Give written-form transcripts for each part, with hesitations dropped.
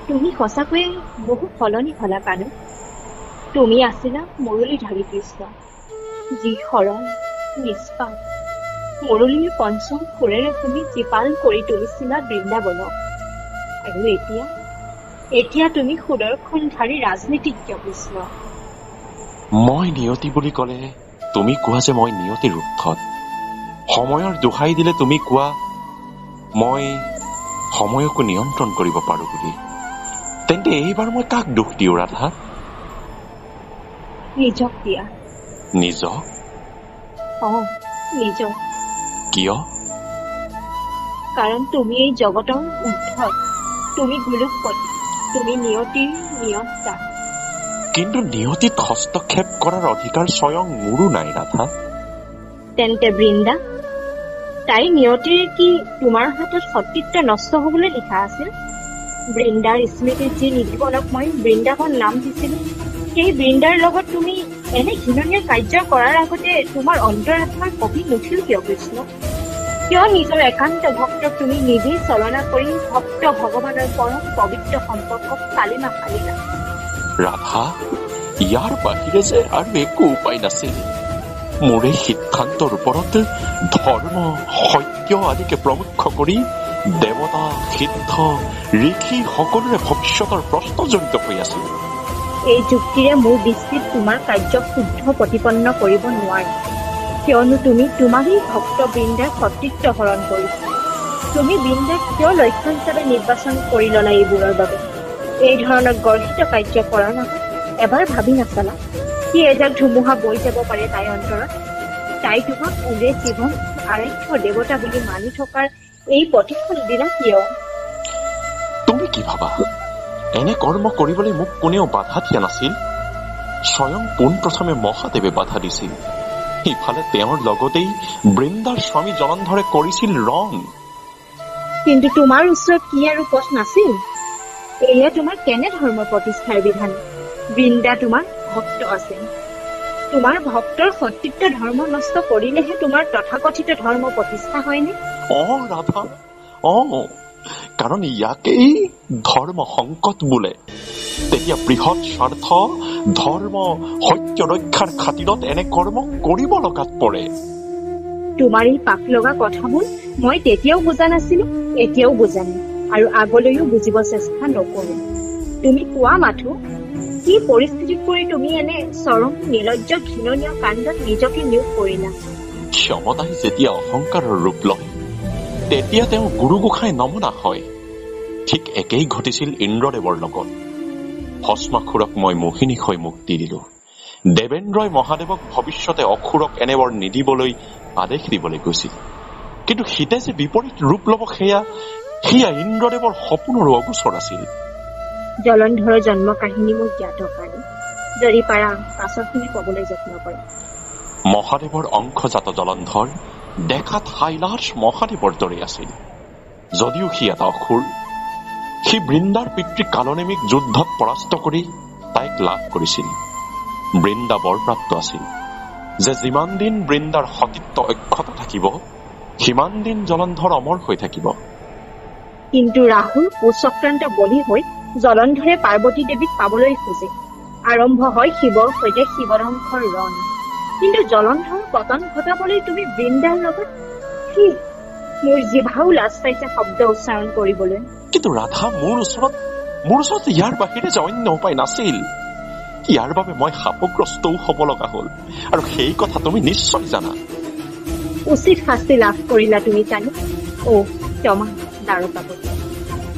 তুমি সঁচাকৈয়ে বহু সলনি হলা কানু। তুমি আছিলা মুৰলীধাৰী কৃষ্ণ, যি সৰল নিষ্পাপ। মুৰলীৰ পঞ্চম সুৰেৰে তুমি জীপাল কৰি তুলিছিলা বৃন্দাবনক। আৰু এতিয়া তুমি সুদৰ্শনধাৰী ৰাজনীতিজ্ঞ কৃষ্ণ। মই নিয়তি বুলি ক'লে তুমি কোৱা যে মই নিয়তিৰ উৎসত। সময়ৰ দোহাই দিলে তুমি কোৱা মই সময়কো নিয়ন্ত্ৰণ কৰিব পাৰো বুলি। তেন্তে এইবাৰ মই কাক দোষ দিওঁ ৰাধা? নিজক দিয়া। নিজক? নিজক। কিয়? কাৰণ তুমি এই জগতৰ ঊৰ্ধত, তুমি গোলোকপতি, তুমি নিয়তিৰ নিয়ন্তা। কিন্তু নিয়তিত হস্তক্ষেপ কৰাৰ অধিকাৰ স্বয়ং মোৰো নাই ৰাধা। তেন্তে বৃন্দা, তাই নিয়তিৰ কি তোমাৰ হাতত সতীত্ব নষ্ট হবলৈ লিখা আছিল? বৃন্দাৰ স্মৃতিত যি নিধিবনক মই বৃন্দাবন নাম দিছিলো, সেই বৃন্দাৰ লগত তুমি এনে ঘৃণনীয় কাৰ্য কৰাৰ আগতে তোমাৰ অন্তৰাত্মাৰ কপি নুঠিল কিয় কৃষ্ণ? কিয় নিজৰ একান্ত ভক্তক তুমি নিজেই চলনা কৰি ভক্ত ভগৱানৰ পৰম পবিত্ৰ সম্পৰ্কক কালিমা ফালিলা? ৰাধা, ইয়াৰ বাহিৰে যে আৰু একো উপায় নাছিল। মোৰ এই সিদ্ধান্তৰ ওপৰত ধৰ্ম সত্য আদিকে প্ৰমুখ্য কৰি দেৱতা সিদ্ধ ঋষি সকলোৰে ভৱিষ্যতৰ প্ৰশ্ন জড়িত হৈ আছিল। এই যুক্তিৰে মোৰ দৃষ্টিত তোমাৰ কাৰ্য শুদ্ধ প্ৰতিপন্ন কৰিব নোৱাৰে, কিয়নো তুমি তোমাৰেই ভক্ত বৃন্দাৰ কৰ্তৃত্ব হৰণ কৰিছা। তুমি বৃন্দাক কিয় লক্ষ্য হিচাপে নিৰ্বাচন কৰি ললা এইবোৰৰ বাবে? এই ধৰণৰ গৰ্হিত কাৰ্য কৰাৰ আগত এবাৰ ভাবি নাচালা কি এজাক ধুমুহা বৈ যাব পাৰে তাইৰ অন্তৰত? তাই তোমাক ওৰে জীৱন আৰাধ্য দেৱতা বুলি মানি থকাৰ এই প্ৰতিফল দিলা কিয়? তুমি কি ভাবা এনে কৰ্ম কৰিবলৈ মোক কোনেও বাধা দিয়া নাছিল? স্বয়ং পোনপ্ৰথমে মহাদেৱে বাধা দিছিল। ইফালে তেওঁৰ লগতেই বৃন্দাৰ স্বামী জলন্ধৰে কৰিছিল ৰং। কিন্তু তোমাৰ ওচৰত কি আৰু পথ নাছিল? এয়া তোমাৰ কেনে ধৰ্ম প্ৰতিষ্ঠাৰ বিধান? বৃন্দা তোমাৰ ভক্ত আছে। তোমাৰ ভক্তৰ সতীত্ব ধৰ্ম নষ্ট কৰিলেহে তোমাৰ তথাকথিত ধৰ্ম প্ৰতিষ্ঠা হয়নে? ৰাধা, কাৰণ ইয়াকেই ধৰ্ম সংকট বোলে। তেতিয়া বৃহৎ স্বাৰ্থ ধৰ্ম সত্য ৰক্ষাৰ খাতিৰত এনে কৰ্ম কৰিব লগাত পৰে। তোমাৰ এই পাক লগা কথাবোৰ মই তেতিয়াও বুজা নাছিলো, এতিয়াও বুজা নাই, আৰু আগলৈও বুজিব চেষ্টা নকৰো। তুমি কোৱা মাথো কি পৰিস্থিতিত পৰি তুমি এনে চৰম নিৰ্লজ্জ ঘৃণনীয় কাণ্ডত নিজকে নিয়োগ কৰিলা? ক্ষমতাই যেতিয়া অহংকাৰৰ ৰূপ লয় তেতিয়া তেওঁ গুৰু গোসাঁই নমনা হয়। ঠিক একেই ঘটিছিল ইন্দ্ৰদেৱৰ লগত। ভস্মাসুৰক মই মোহিনীক হৈ মুক্তি দিলো। দেৱেন্দ্ৰই মহাদেৱক ভৱিষ্যতে অসুৰক এনেবৰ নিদিবলৈ আদেশ দিবলৈ গৈছিল। কিন্তু শীতে যে বিপৰীত ৰূপ লব সেয়া ইন্দ্ৰদেৱৰ সপোনৰো অগোচৰ আছিল। জলন্ধৰৰ জন্ম কাহিনী মোৰ জ্ঞাত কাৰণে, যদি পাৰা পাছৰখিনি কবলৈ যত্ন কৰা। মহাদেৱৰ অংশজাত জলন্ধৰ দেখাত হাইলাছ মহাদেৱৰ দৰে আছিল। যদিও সি এটা অসুৰ, সি বৃন্দাৰ পিতৃ কালনেমিক যুদ্ধত পৰাস্ত কৰি তাইক লাভ কৰিছিল। বৃন্দা বৰপ্ৰাপ্ত আছিল যে যিমান দিন বৃন্দাৰ সতীত্ব অক্ষত থাকিব সিমান দিন জলন্ধৰ অমৰ হৈ থাকিব। কিন্তু ৰাহুল কুচক্ৰান্ত বলি হৈ জলন্ধৰে পাৰ্বতী দেৱীক পাবলৈ খোজে। আৰম্ভ হয় শিৱৰ সৈতে শিৱধ্বংসৰ ৰণ। কিন্তু জলন্ধৰ পতন ঘটাবলৈ তুমি বৃন্দাৰ লগত কি? মোৰ জিভাও লাজ পাইছে শব্দ উচ্চাৰণ কৰিবলৈ। কিন্তু ৰাধা, মোৰ ওচৰত ইয়াৰ বাহিৰে যে অন্য উপায় নাছিল। ইয়াৰ বাবে মই শাপগ্ৰস্তও হব লগা হল, আৰু সেই কথা তুমি নিশ্চয় জানা। উচিত শাস্তি লাভ কৰিলা তুমি জানি। ক্ষমা দ্বাৰকাপতি,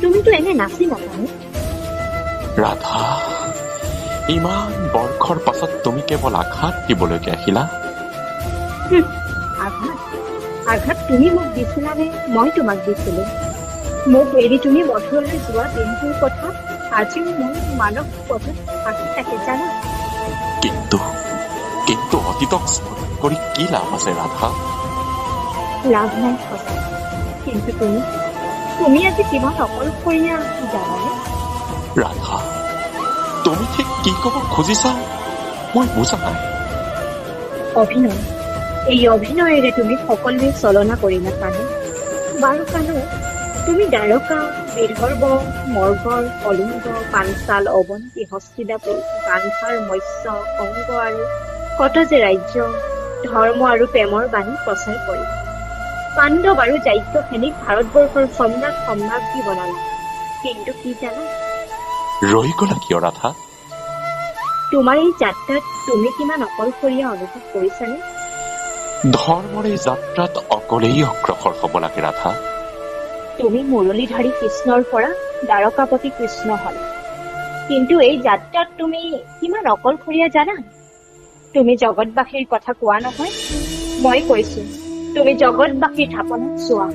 তুমিতো এনে নাছিলা জানো? ৰাধা, ইমান বৰ্ষৰ পাছত তুমি কেৱল আঘাত দিবলৈকে আহিলা? আঘাত তুমি মোক দিছিলা নে মই তোমাক দিছিলো? মোক এৰি তুমি মথুৰালৈ যোৱা দিনটোৰ কথা আজিও মোৰ মানৱ পথত আহি থাকে জানা। কিন্তু অতীতক স্মৰণ কৰি কি লাভ আছে ৰাধা? লাভ নাই সঁচা, কিন্তু তুমি আজি কিমান অকলশৰীয়া জানানে? ৰাধা, তুমি ঠিক কি কব খুজিছা মই বুজা নাই। অভিনয়, এই অভিনয়েৰে তুমি সকলোৱে চলনা কৰিলা কানু। বাৰু কানু, তুমি দ্বাৰকা, বিদৰ্ভ, মৰ্গৰ, কলিংগ, পাঞ্চাল, অৱন্তী, হস্তিনাপুৰ, গান্ধাৰ, মৎস্য, অংগ আৰু কত যে ৰাজ্য ধৰ্ম আৰু প্ৰেমৰ বাণী প্ৰচাৰ কৰি পাণ্ডৱ আৰু যাজ্ঞ সেনিক ভাৰতবৰ্ষৰ সম্ৰাজ্ঞী বনালা। কিন্তু কি জানা, ৰৈ গলা কিয় ৰাধা? তোমাৰ এই যাত্ৰাত তুমি কিমান অকলশৰীয়া অনুভৱ কৰিছানে? ধৰ্মৰ এই যাত্ৰাত অকলেই অগ্ৰসৰ হব লাগে ৰাধা। তুমি মুৰলীধাৰী কৃষ্ণৰ পৰা দ্বাৰকাপতি কৃষ্ণ হল, কিন্তু এই যাত্ৰাত তুমি কিমান অকলশৰীয়া জানা? তুমি জগতবাসীৰ কথা কোৱা নহয়, মই কৈছো তুমি জগতবাসীৰ থাপনাত চোৱা,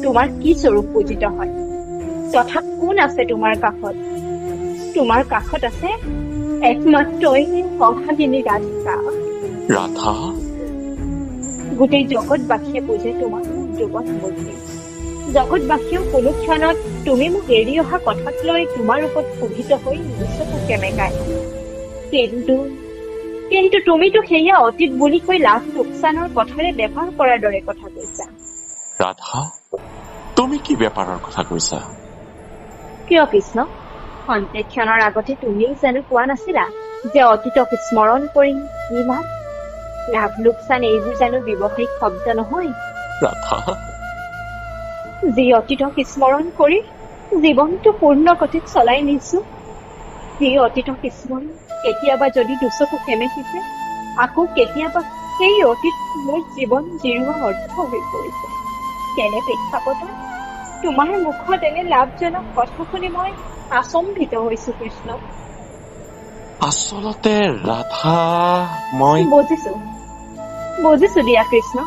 তোমাৰ কি স্বৰূপ পূজিত হয়, তথা কোন আছে তোমাৰ কাষত? তোমাৰ কাষত আছে একমাত্ৰ সভাগিনী ৰাধিকা। ৰাধা, গোটেই জগতবাসীয়ে বুজে তোমাৰ যুৱন মূৰ্তি। জগতবাসীয়েও কোনো ক্ষণত তুমি মোক এৰি অহা কথাক লৈ তোমাৰ ওপৰত ক্ষোভিত হৈ নিচকু কেমেকায়। কিন্তু তুমিতো সেয়া অতীত বুলি কৈ লাভ লোকচানৰ কথাৰে বেপাৰ কৰাৰ দৰে কথা কৈছা। ৰাধা, তুমি কি বেপাৰৰ কথা কৈছা? কিয় কৃষ্ণ, ক্ষণৰ আগতে তুমিও জানো কোৱা নাছিলা যে অতীতক স্মৰণ কৰি কি লাভ? লাভ লোকচান এইবোৰ জানো ব্যৱসায়িক শব্দ নহয়? ৰাধা, যি অতীতক স্মৰণ কৰি জীৱনটো পূৰ্ণ গতিত চলাই নিছো, যি অতীতক স্মৰণ কেতিয়াবা যদি দুচকু সেমেকিছে, আকৌ কেতিয়াবা সেই অতীত মোৰ জীৱন জিৰোৱা অৰ্থ হৈ পৰিছে। তেনে প্ৰেক্ষাপটত তোমাৰ মুখত এনে লাভজনক কথা শুনি মই আচম্বিত হৈছো কৃষ্ণ। আচলতে ৰাধা, মই বুজিছো দিয়া কৃষ্ণ,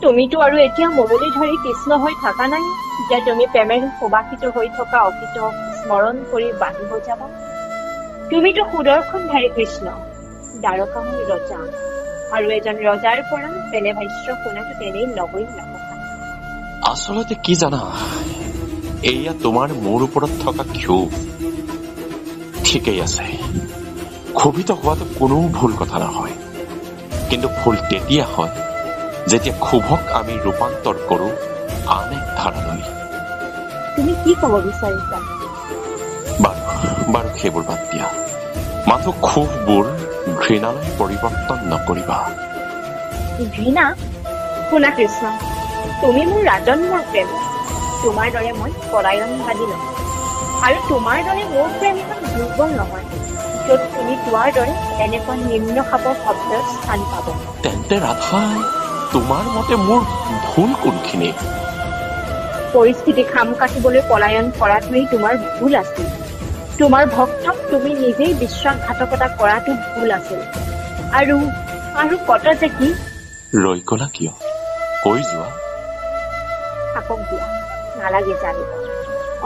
তুমিতো আৰু এতিয়া মুৰলীধাৰী কৃষ্ণ হৈ থকা নাই যে তুমি প্ৰেমেৰে সুবাসিত হৈ থকা অতীতক স্মৰণ কৰি বাণী বজাবা। তুমিতো সুদৰ্শনধাৰী কৃষ্ণ, দ্বাৰকাময় ৰজা, আৰু এজন ৰজাৰ পৰা তেনে ভাষ্য শুনাটো তেনেই নগণ্য কথা। আচলতে কি জানা, এয়া তোমাৰ মোৰ ওপৰত থকা ক্ষোভ। ঠিকেই আছে, ক্ষোভিত হোৱাটো কোনো ভুল কথা নহয়, কিন্তু ভুল তেতিয়া হয় যেতিয়া ক্ষোভক আমি ৰূপান্তৰ কৰো আন এক ধাৰণালৈ। তুমি কি কব বিচাৰিছা? বাৰু সেইবোৰ বাদ দিয়া, মাথো ক্ষোভবোৰ ঘৃণালৈ পৰিৱৰ্তন নকৰিবা। ঘৃণা? শুনা কৃষ্ণ, তুমি মোৰ ৰাজন্মৰ প্ৰেম, তোমাৰ দৰে মই পলায়নবাদী নহয়, আৰু তোমাৰ দৰে মোৰ প্ৰেম ইমান দুৰ্বল নহয় য'ত তুমি তোমাৰ দৰে এনেকুৱা নিম্ন খাপৰ শব্দৰ স্থান পাব। তেন্তে ৰাধা, তোমাৰ মতে মোৰ ভুল কোনখিনি? পৰিস্থিতি খাম কাটিবলৈ পলায়ন কৰাটোৱেই তোমাৰ ভুল আছিল। তোমাৰ ভক্তক তুমি নিজেই বিশ্বাসঘাতকতা কৰাটো ভুল আছিল। আৰু কত যে কি? ৰৈ গলা কিয়? কৈ যোৱা। থাকক দিয়া, নালাগে জানিব।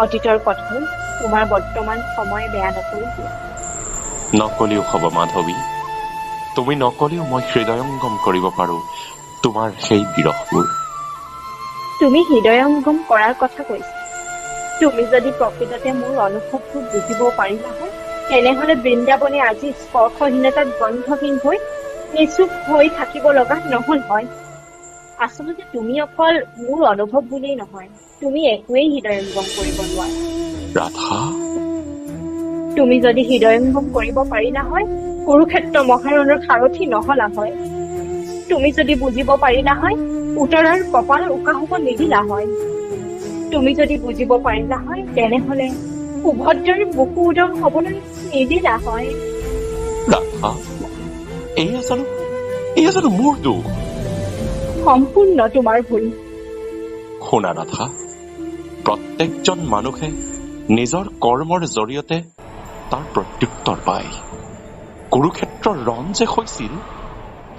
অতীতৰ কথাও তোমাৰ বৰ্তমান সময় বেয়া নকৰি দিয়া। নকলেও হব মাধৱী, তুমি নকলেও মই হৃদয়ংগম কৰিব পাৰো তোমাৰ সেই বিৰহবোৰ। তুমি হৃদয়ংগম কৰাৰ কথা কৈছা। তুমি যদি প্ৰকৃততে মোৰ অনুভৱবোৰ বুজিব পাৰিলা হয়, তেনেহলে বৃন্দাবনে আজি স্পৰ্শহীনতাত গন্ধহীন হৈ নিচুপ হৈ থাকিব লগা নহল হয়। আচলতে তুমি অকল মোৰ অনুভৱ বুলিয়েই নহয়, তুমি একোৱেই হৃদয়ংগম কৰিব নোৱাৰা। ৰাধা, তুমি যদি হৃদয়ংগম কৰিব পাৰিলা হয়, কুৰুক্ষেত্ৰ মহাৰণৰ সাৰথি নহলা হয়। তুমি যদি বুজিব পাৰিলা হয়, উত্তৰাৰ কপাল উকা হব নিদিলা হয়। তুমি যদি বুজিব পাৰিলা হয়, তেনেহলে সুভদ্ৰাৰ বুকু উদং হবলৈ নিদিলা হয়। ৰাধা, এয়া জানো মোৰ দুখ? সম্পূৰ্ণ তোমাৰ ভুল। শুনা ৰাধা, প্ৰত্যেকজন মানুহে নিজৰ কৰ্মৰ জৰিয়তে তাৰ প্ৰত্যুত্তৰ পায়। কুৰুক্ষেত্ৰৰ ৰণ যে হৈছিল,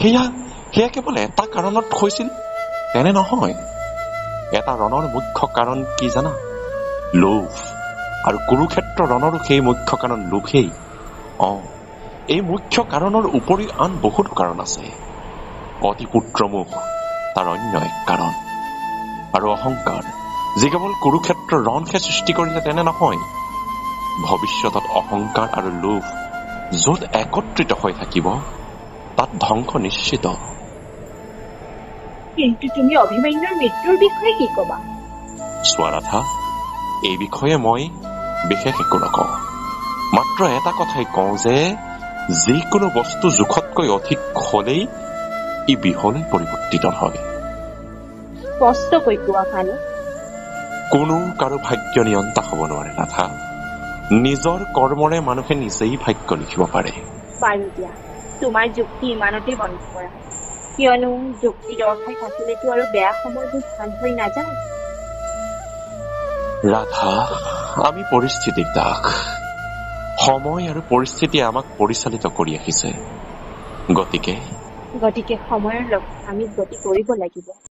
সেয়া কেৱল এটা কাৰণত হৈছিল তেনে নহয়। এটা ৰণৰ মুখ্য কাৰণ কি জানা? লোভ। আৰু কুৰুক্ষেত্ৰ ৰণৰো সেই মুখ্য কাৰণ লোভেই। এই মুখ্য কাৰণৰ উপৰি আন বহুতো কাৰণ আছে। অতিপুত্ৰমোহ তাৰ অন্য এক কাৰণ, আৰু অহংকাৰ, যি কেৱল কুৰুক্ষেত্ৰৰ ৰণহে সৃষ্টি কৰিলে তেনে নহয়। ভৱিষ্যতত অহংকাৰ আৰু লোভ য'ত একত্ৰিত হৈ থাকিব, তাত ধ্বংস নিশ্চিত। কিন্তু তুমি অভিমন্যুৰ মৃত্যুৰ বিষয়ে কি কবা? চোৱা ৰাধা, এই বিষয়ে মই বিশেষ একো নকওঁ। মাত্ৰ এটা কথাই কওঁ যে যিকোনো বস্তু জোখতকৈ অধিক হলেই ই বিহলে পৰিৱৰ্তিত হয়। স্পষ্টকৈ কোৱা ভানু। কোনো কাৰো ভাগ্য নিয়ন্তা হ'ব নোৱাৰে ৰাধা। নিজৰ কৰ্মৰে মানুহে নিজেই ভাগ্য লিখিব পাৰে। বাৰু দিয়া, তোমাৰ যুক্তি ইমানতে বন্ধ কৰা, কিয়নো যুক্তি দৰ্শাই থাকিলেতো আৰু বেয়া সময়বোৰ ভাল হৈ নাযায়। ৰাধা, আমি পৰিস্থিতিৰ দাস। সময় আৰু পৰিস্থিতি আমাক পৰিচালিত কৰি আহিছে। গতিকে সময়ৰ লগত আমি গতি কৰিব লাগিব।